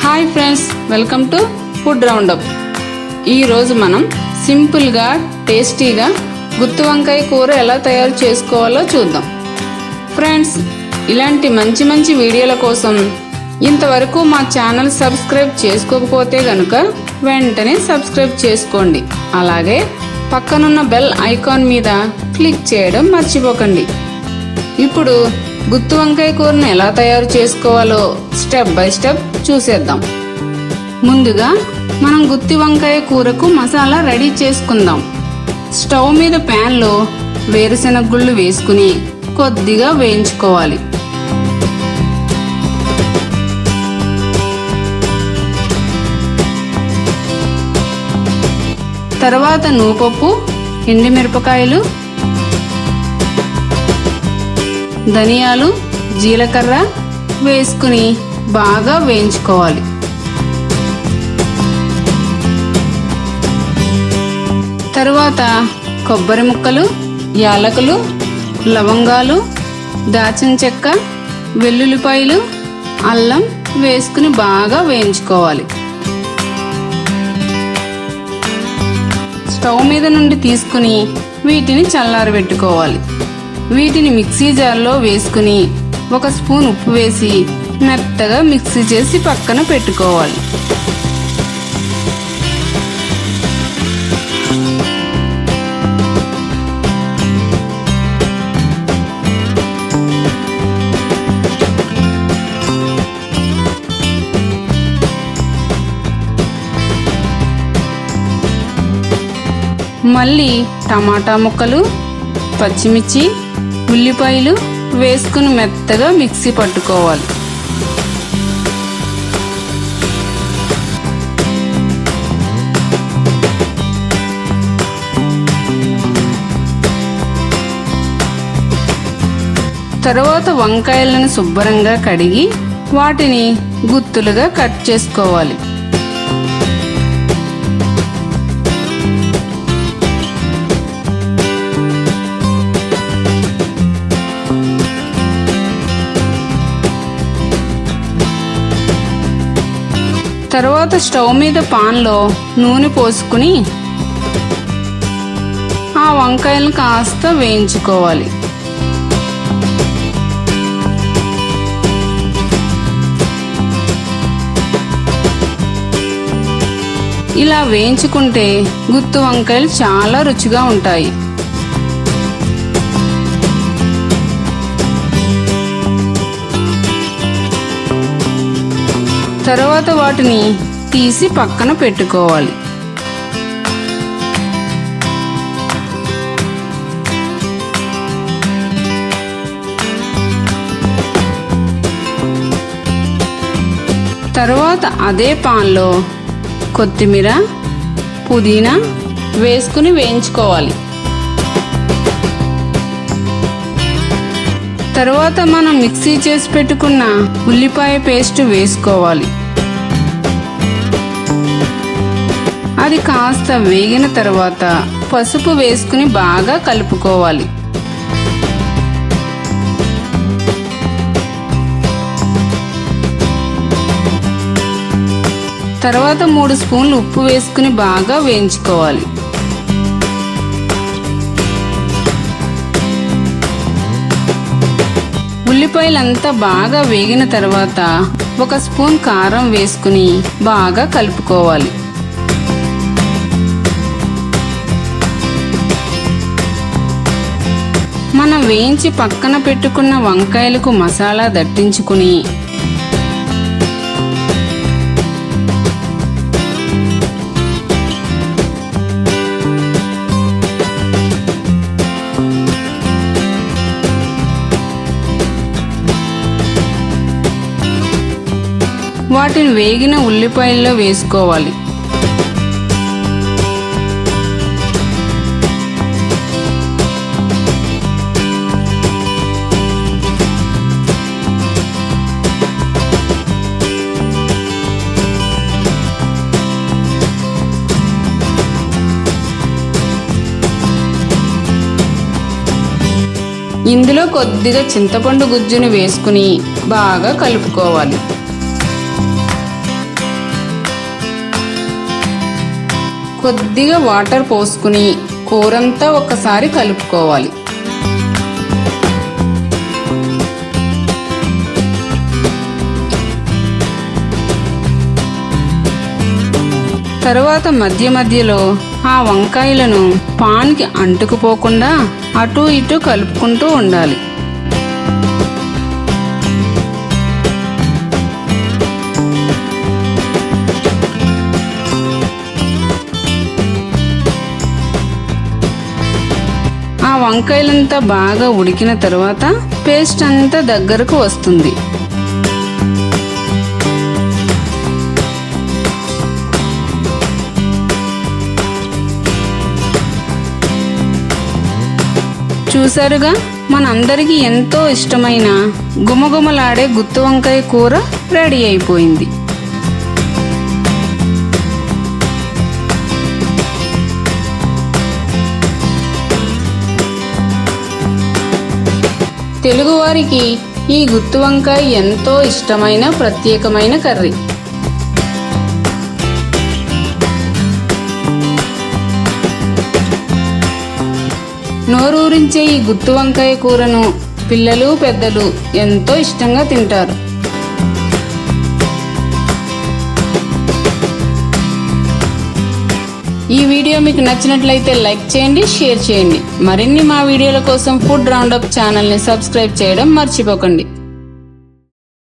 Hi friends, welcome to food roundup. ఈరోజు మనం సింపుల్గా టేస్టీగా గుత్తి వంకాయ కూర ఎలా తయారు చేసుకోవాలో చూద్దాం. ఫ్రెండ్స్, ఇలాంటి మంచి మంచి వీడియోల కోసం ఇంతవరకు మా ఛానల్ సబ్స్క్రైబ్ చేసుకోకపోతే కనుక వెంటనే సబ్స్క్రైబ్ చేసుకోండి. అలాగే పక్కనున్న బెల్ ఐకాన్ మీద క్లిక్ చేయడం మర్చిపోకండి. ఇప్పుడు గుత్తి వంకాయ కూరను ఎలా తయారు చేసుకోవాలో స్టెప్ బై స్టెప్ చూసేద్దాం. ముందుగా మనం గుత్తి వంకాయ కూరకు మసాలా రెడీ చేసుకుందాం. స్టవ్ మీద ప్యాన్లో వేరుశెనగ గుళ్ళు వేసుకుని కొద్దిగా వేయించుకోవాలి. తర్వాత నూపప్పు, ఎండుమిరపకాయలు, ధనియాలు, జీలకర్ర వేసుకుని బాగా వేయించుకోవాలి. తరువాత కొబ్బరి ముక్కలు, యాలకులు, లవంగాలు, దాల్చిన చెక్క, వెల్లుల్లిపాయలు, అల్లం వేసుకుని బాగా వేయించుకోవాలి. స్టవ్ మీద నుండి తీసుకుని వీటిని చల్లారబెట్టుకోవాలి. వీటిని మిక్సీ జార్లో వేసుకుని 1 స్పూన్ ఉప్పు వేసి మెత్తగా మిక్సీ చేసి పక్కన పెట్టుకోవాలి. మళ్ళీ టమాటా ముక్కలు, పచ్చిమిర్చి, ఉల్లిపాయలు వేసుకుని మెత్తగా మిక్సీ పట్టుకోవాలి. తరువాత వంకాయలను శుభ్రంగా కడిగి వాటిని గుత్తులుగా కట్ చేసుకోవాలి. తర్వాత స్టవ్ మీద పాన్లో నూనె పోసుకుని ఆ వంకాయలను కాస్త వేయించుకోవాలి. ఇలా వేయించుకుంటే గుత్తి వంకాయలు చాలా రుచిగా ఉంటాయి. తర్వాత వాటిని తీసి పక్కన పెట్టుకోవాలి. తర్వాత అదే పాన్లో కొత్తిమీర, పుదీనా వేసుకుని వేయించుకోవాలి. తర్వాత మనం మిక్సీ చేసి పెట్టుకున్న ఉల్లిపాయ పేస్ట్ వేసుకోవాలి. అది కాస్త వేగిన తర్వాత పసుపు వేసుకుని బాగా కలుపుకోవాలి. తర్వాత 3 స్పూన్లు ఉప్పు వేసుకుని బాగా వేయించుకోవాలి. ఉల్లిపాయలంతా బాగా వేగిన తర్వాత 1 స్పూన్ కారం వేసుకుని బాగా కలుపుకోవాలి. మనం వేయించి పక్కన పెట్టుకున్న వంకాయలకు మసాలా దట్టించుకుని వాటిని వేగిన ఉల్లిపాయల్లో వేసుకోవాలి. ఇందులో కొద్దిగా చింతపండు గుజ్జును వేసుకుని బాగా కలుపుకోవాలి. కొద్దిగా వాటర్ పోసుకుని కూరంతా ఒకసారి కలుపుకోవాలి. తరువాత మధ్య మధ్యలో ఆ వంకాయలను పాన్కి అంటుకుపోకుండా అటు ఇటు కలుపుకుంటూ ఉండాలి. ఆ వంకాయలంతా బాగా ఉడికిన తర్వాత పేస్ట్ అంతా దగ్గరకు వస్తుంది. చూసారుగా, మనందరికీ ఎంతో ఇష్టమైన గుమగుమలాడే గుత్తి వంకాయ కూర రెడీ అయిపోయింది. తెలుగువారికి ఈ గుత్తి వంకాయ ఎంతో ఇష్టమైన ప్రత్యేకమైన కర్రీ. నోరూరించే ఈ గుత్తి వంకాయ కూరను పిల్లలు పెద్దలు ఎంతో ఇష్టంగా తింటారు. ఈ వీడియో మీకు నచ్చినట్లయితే లైక్ చేయండి, షేర్ చేయండి. మరిన్ని మా వీడియోల కోసం ఫుడ్ రౌండప్ ఛానల్ని సబ్స్క్రైబ్ చేయడం మర్చిపోకండి.